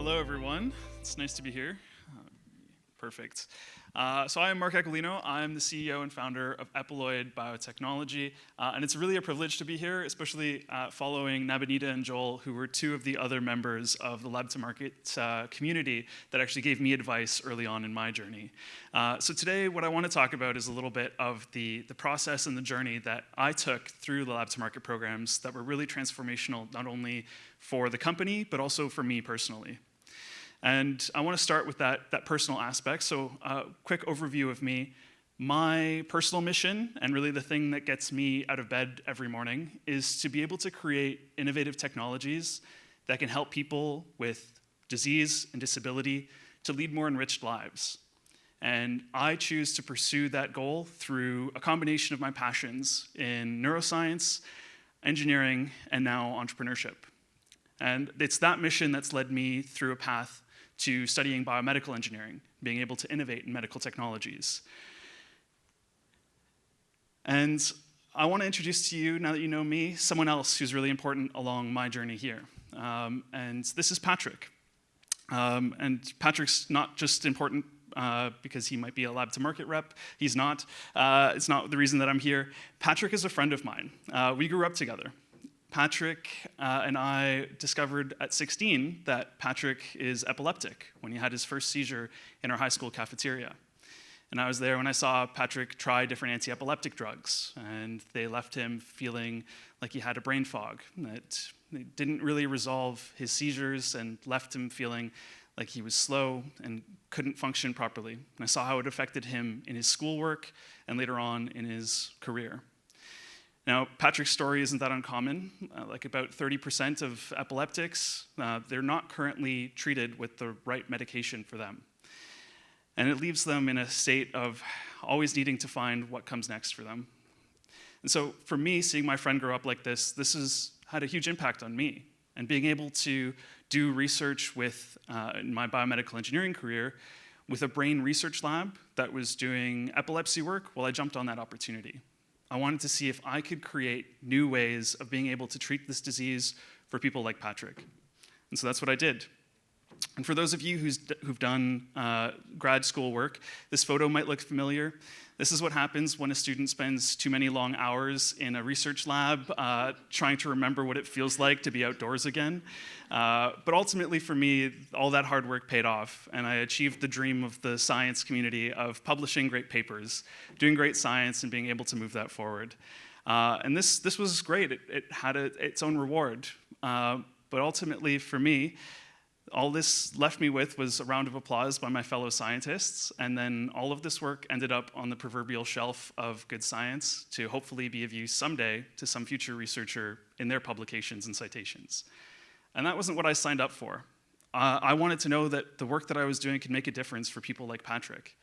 Hello, everyone. It's nice to be here. Perfect. So I am Mark Aquilino. I'm the CEO and founder of Epiloid Biotechnology, and it's really a privilege to be here, especially following Nabonida and Joel, who were two of the other members of the Lab2Market community that actually gave me advice early on in my journey. So today, what I want to talk about is a little bit of the process and the journey that I took through the Lab2Market programs that were really transformational, not only for the company, but also for me personally. And I want to start with that personal aspect. So quick overview of me. My personal mission, and really the thing that gets me out of bed every morning, is to be able to create innovative technologies that can help people with disease and disability to lead more enriched lives. And I choose to pursue that goal through a combination of my passions in neuroscience, engineering, and now entrepreneurship. And it's that mission that's led me through a path to studying biomedical engineering, being able to innovate in medical technologies. And I want to introduce to you, now that you know me, someone else who's really important along my journey here. And this is Patrick. And Patrick's not just important because he might be a Lab2Market rep. He's not. It's not the reason that I'm here. Patrick is a friend of mine. We grew up together. Patrick and I discovered at 16 that Patrick is epileptic when he had his first seizure in our high school cafeteria. And I was there when I saw Patrick try different anti-epileptic drugs, and they left him feeling like he had a brain fog. It didn't really resolve his seizures and left him feeling like he was slow and couldn't function properly. And I saw how it affected him in his schoolwork and later on in his career. Now, Patrick's story isn't that uncommon. Like about 30% of epileptics, they're not currently treated with the right medication for them. And it leaves them in a state of always needing to find what comes next for them. And so for me, seeing my friend grow up like this has had a huge impact on me. And being able to do research with, in my biomedical engineering career, with a brain research lab that was doing epilepsy work, well, I jumped on that opportunity. I wanted to see if I could create new ways of being able to treat this disease for people like Patrick. And so that's what I did. And for those of you who've done grad school work, this photo might look familiar. This is what happens when a student spends too many long hours in a research lab trying to remember what it feels like to be outdoors again. But ultimately for me, all that hard work paid off, and I achieved the dream of the science community of publishing great papers, doing great science, and being able to move that forward. And this was great. It had its own reward. But ultimately for me, all this left me with was a round of applause by my fellow scientists, and then all of this work ended up on the proverbial shelf of good science to hopefully be of use someday to some future researcher in their publications and citations. And that wasn't what I signed up for. I wanted to know that the work that I was doing could make a difference for people like Patrick.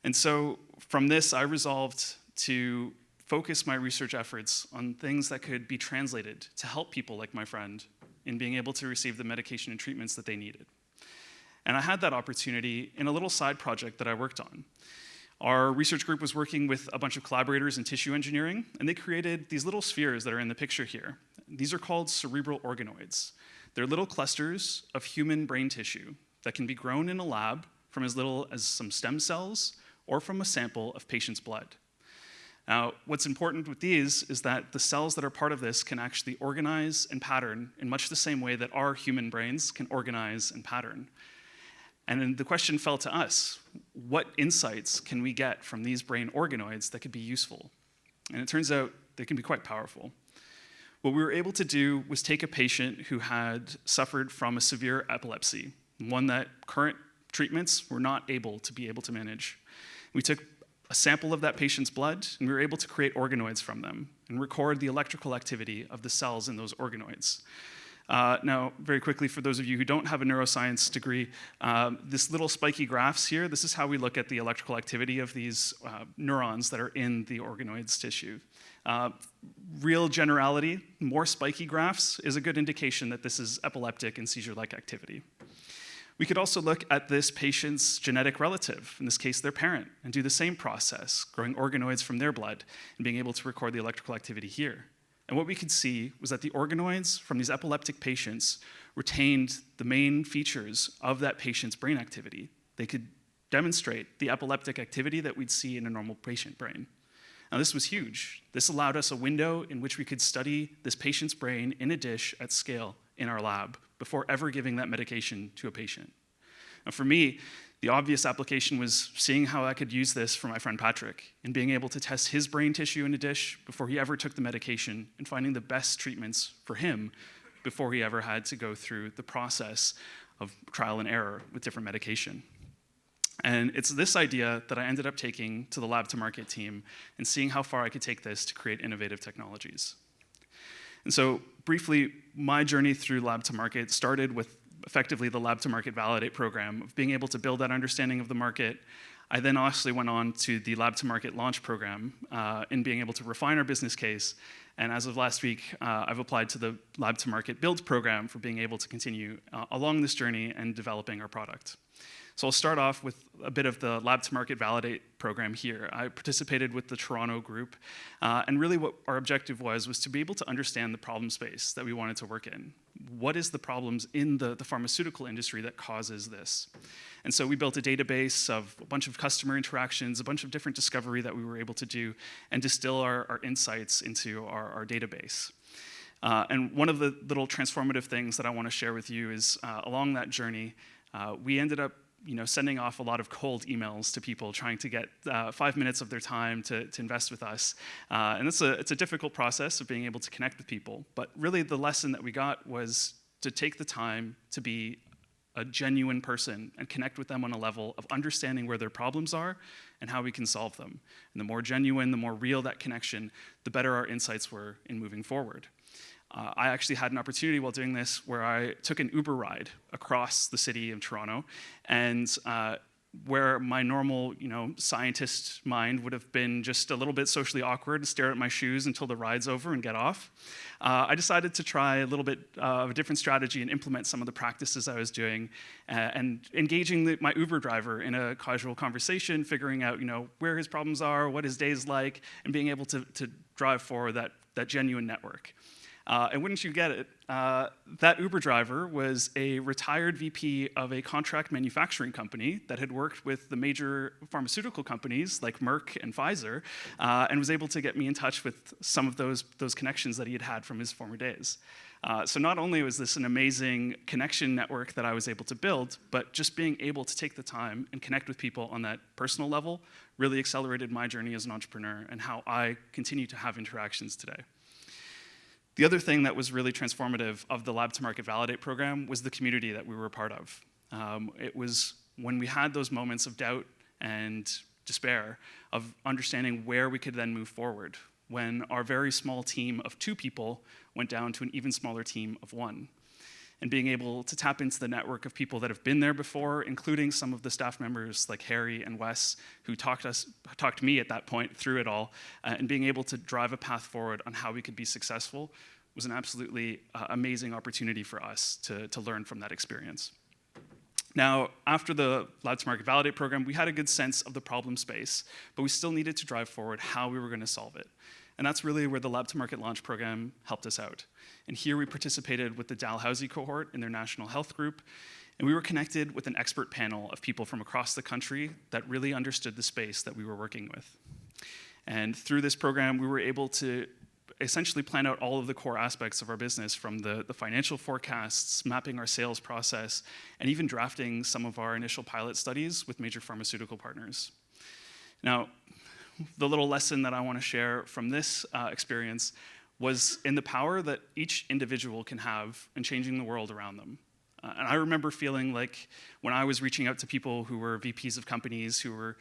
And so from this, I resolved to focus my research efforts on things that could be translated to help people like my friend in being able to receive the medication and treatments that they needed. And I had that opportunity in a little side project that I worked on. Our research group was working with a bunch of collaborators in tissue engineering, and they created these little spheres that are in the picture here. These are called cerebral organoids. They're little clusters of human brain tissue that can be grown in a lab from as little as some stem cells or from a sample of patient's blood. Now, what's important with these is that the cells that are part of this can actually organize and pattern in much the same way that our human brains can organize and pattern. And then the question fell to us, what insights can we get from these brain organoids that could be useful? And it turns out they can be quite powerful. What we were able to do was take a patient who had suffered from a severe epilepsy, one that current treatments were not able to manage. We took a sample of that patient's blood, and we were able to create organoids from them and record the electrical activity of the cells in those organoids. Now, very quickly, for those of you who don't have a neuroscience degree, this little spiky graphs here, this is how we look at the electrical activity of these neurons that are in the organoids tissue. Real generality, more spiky graphs is a good indication that this is epileptic and seizure-like activity. We could also look at this patient's genetic relative, in this case their parent, and do the same process, growing organoids from their blood and being able to record the electrical activity here. And what we could see was that the organoids from these epileptic patients retained the main features of that patient's brain activity. They could demonstrate the epileptic activity that we'd see in a normal patient brain. Now, this was huge. This allowed us a window in which we could study this patient's brain in a dish at scale in our lab before ever giving that medication to a patient. Now, for me, the obvious application was seeing how I could use this for my friend Patrick and being able to test his brain tissue in a dish before he ever took the medication and finding the best treatments for him before he ever had to go through the process of trial and error with different medication. And it's this idea that I ended up taking to the Lab2Market team and seeing how far I could take this to create innovative technologies. And so briefly, my journey through Lab2Market started with effectively the Lab2Market Validate program of being able to build that understanding of the market. I then actually went on to the Lab2Market launch program in being able to refine our business case. And as of last week, I've applied to the Lab2Market build program for being able to continue along this journey and developing our product. So I'll start off with a bit of the Lab2Market Validate program here. I participated with the Toronto group, and really what our objective was to be able to understand the problem space that we wanted to work in. What is the problems in the pharmaceutical industry that causes this? And so we built a database of a bunch of customer interactions, a bunch of different discovery that we were able to do, and distill our insights into our database. And one of the little transformative things that I want to share with you is along that journey, we ended up sending off a lot of cold emails to people trying to get 5 minutes of their time to invest with us. And it's a difficult process of being able to connect with people. But really the lesson that we got was to take the time to be a genuine person and connect with them on a level of understanding where their problems are and how we can solve them. And the more genuine, the more real that connection, the better our insights were in moving forward. I actually had an opportunity while doing this where I took an Uber ride across the city of Toronto, and where my normal, scientist mind would have been just a little bit socially awkward to stare at my shoes until the ride's over and get off. I decided to try a little bit of a different strategy and implement some of the practices I was doing, and engaging my Uber driver in a casual conversation, figuring out, where his problems are, what his day's like, and being able to drive forward that genuine network. And wouldn't you get it, that Uber driver was a retired VP of a contract manufacturing company that had worked with the major pharmaceutical companies like Merck and Pfizer, and was able to get me in touch with some of those connections that he had had from his former days. So not only was this an amazing connection network that I was able to build, but just being able to take the time and connect with people on that personal level really accelerated my journey as an entrepreneur and how I continue to have interactions today. The other thing that was really transformative of the Lab2Market Validate program was the community that we were a part of. It was when we had those moments of doubt and despair of understanding where we could then move forward, when our very small team of 2 people went down to an even smaller team of 1. And being able to tap into the network of people that have been there before, including some of the staff members like Harry and Wes, who talked me at that point through it all, and being able to drive a path forward on how we could be successful was an absolutely amazing opportunity for us to learn from that experience. Now, after the Lab2Market Validate program, we had a good sense of the problem space, but we still needed to drive forward how we were going to solve it. And that's really where the Lab2Market launch program helped us out. And here we participated with the Dalhousie cohort in their national health group, and we were connected with an expert panel of people from across the country that really understood the space that we were working with. And through this program, we were able to essentially plan out all of the core aspects of our business, from the financial forecasts, mapping our sales process, and even drafting some of our initial pilot studies with major pharmaceutical partners. Now, the little lesson that I want to share from this experience was in the power that each individual can have in changing the world around them. And I remember feeling like when I was reaching out to people who were VPs of companies, who were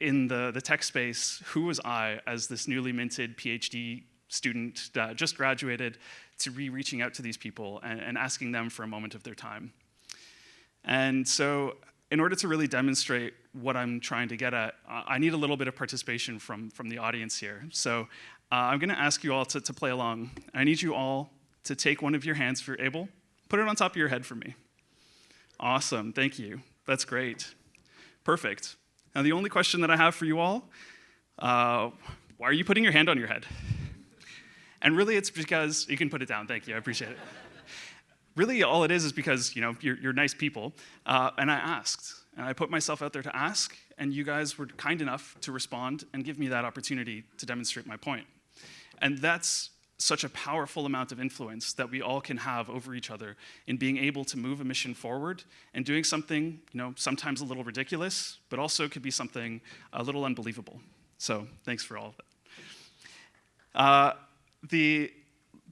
in the tech space, who was I as this newly minted PhD student just graduated to be reaching out to these people and asking them for a moment of their time. And so in order to really demonstrate what I'm trying to get at, I need a little bit of participation from the audience here. So I'm going to ask you all to play along. I need you all to take one of your hands if you're able. Put it on top of your head for me. Awesome, thank you. That's great. Perfect. Now the only question that I have for you all, why are you putting your hand on your head? And really, it's because, you can put it down, thank you, I appreciate it. Really, all it is because you're nice people, and I asked. And I put myself out there to ask, and you guys were kind enough to respond and give me that opportunity to demonstrate my point. And that's such a powerful amount of influence that we all can have over each other in being able to move a mission forward and doing something, sometimes a little ridiculous, but also could be something a little unbelievable. So thanks for all of that.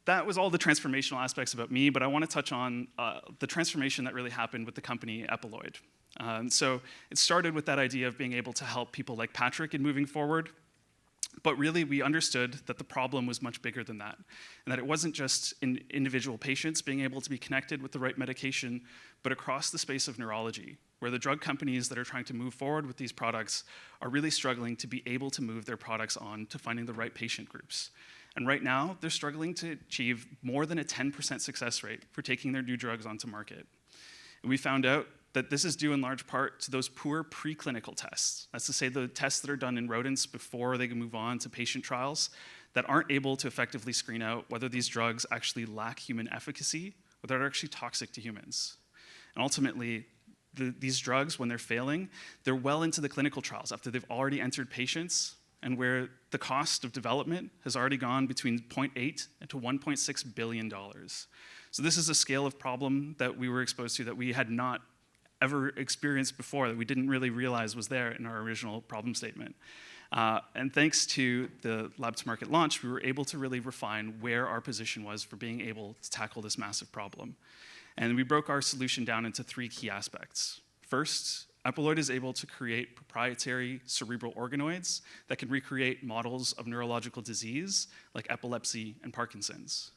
That was all the transformational aspects about me, but I want to touch on the transformation that really happened with the company Epiloid. So it started with that idea of being able to help people like Patrick in moving forward. But really, we understood that the problem was much bigger than that, and that it wasn't just in individual patients being able to be connected with the right medication, but across the space of neurology, where the drug companies that are trying to move forward with these products are really struggling to be able to move their products on to finding the right patient groups. And right now, they're struggling to achieve more than a 10% success rate for taking their new drugs onto market. And we found out that this is due in large part to those poor preclinical tests. That's to say the tests that are done in rodents before they can move on to patient trials that aren't able to effectively screen out whether these drugs actually lack human efficacy or they're actually toxic to humans. And ultimately, these drugs, when they're failing, they're well into the clinical trials after they've already entered patients and where the cost of development has already gone between 0.8 to $1.6 billion. So this is a scale of problem that we were exposed to that we had not ever experienced before, that we didn't really realize was there in our original problem statement. And thanks to the Lab2Market launch, we were able to really refine where our position was for being able to tackle this massive problem. And we broke our solution down into 3 key aspects. First, Epiloid is able to create proprietary cerebral organoids that can recreate models of neurological disease like epilepsy and Parkinson's.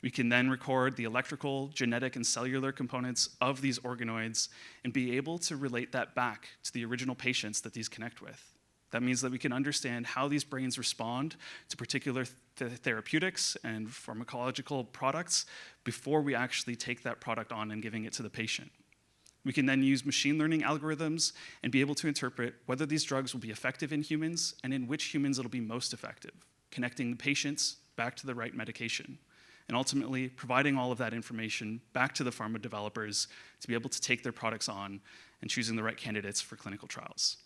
We can then record the electrical, genetic, and cellular components of these organoids and be able to relate that back to the original patients that these connect with. That means that we can understand how these brains respond to particular therapeutics and pharmacological products before we actually take that product on and giving it to the patient. We can then use machine learning algorithms and be able to interpret whether these drugs will be effective in humans and in which humans it'll be most effective, connecting the patients back to the right medication, and ultimately providing all of that information back to the pharma developers to be able to take their products on and choosing the right candidates for clinical trials.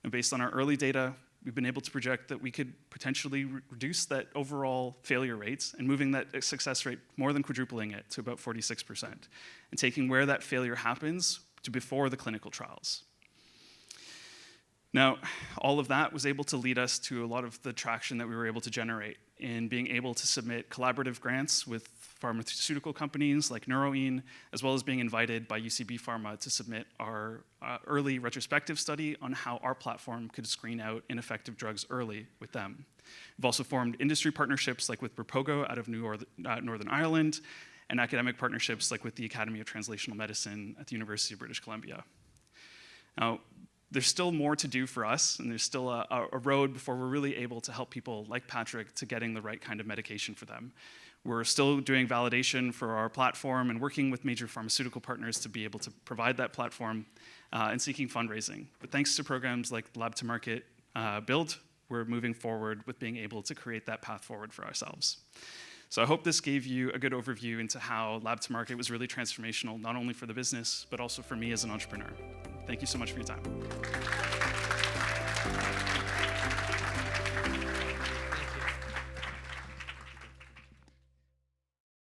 And based on our early data, we've been able to project that we could potentially reduce that overall failure rates and moving that success rate, more than quadrupling it to about 46%, and taking where that failure happens to before the clinical trials. Now, all of that was able to lead us to a lot of the traction that we were able to generate in being able to submit collaborative grants with pharmaceutical companies like Neurological, as well as being invited by UCB Pharma to submit our early retrospective study on how our platform could screen out ineffective drugs early with them. We've also formed industry partnerships like with Burpogo out of Northern Ireland, and academic partnerships like with the Academy of Translational Medicine at the University of British Columbia. Now, there's still more to do for us, and there's still a road before we're really able to help people like Patrick to getting the right kind of medication for them. We're still doing validation for our platform and working with major pharmaceutical partners to be able to provide that platform and seeking fundraising. But thanks to programs like Lab2Market Build, we're moving forward with being able to create that path forward for ourselves. So I hope this gave you a good overview into how Lab2Market was really transformational, not only for the business, but also for me as an entrepreneur. Thank you so much for your time.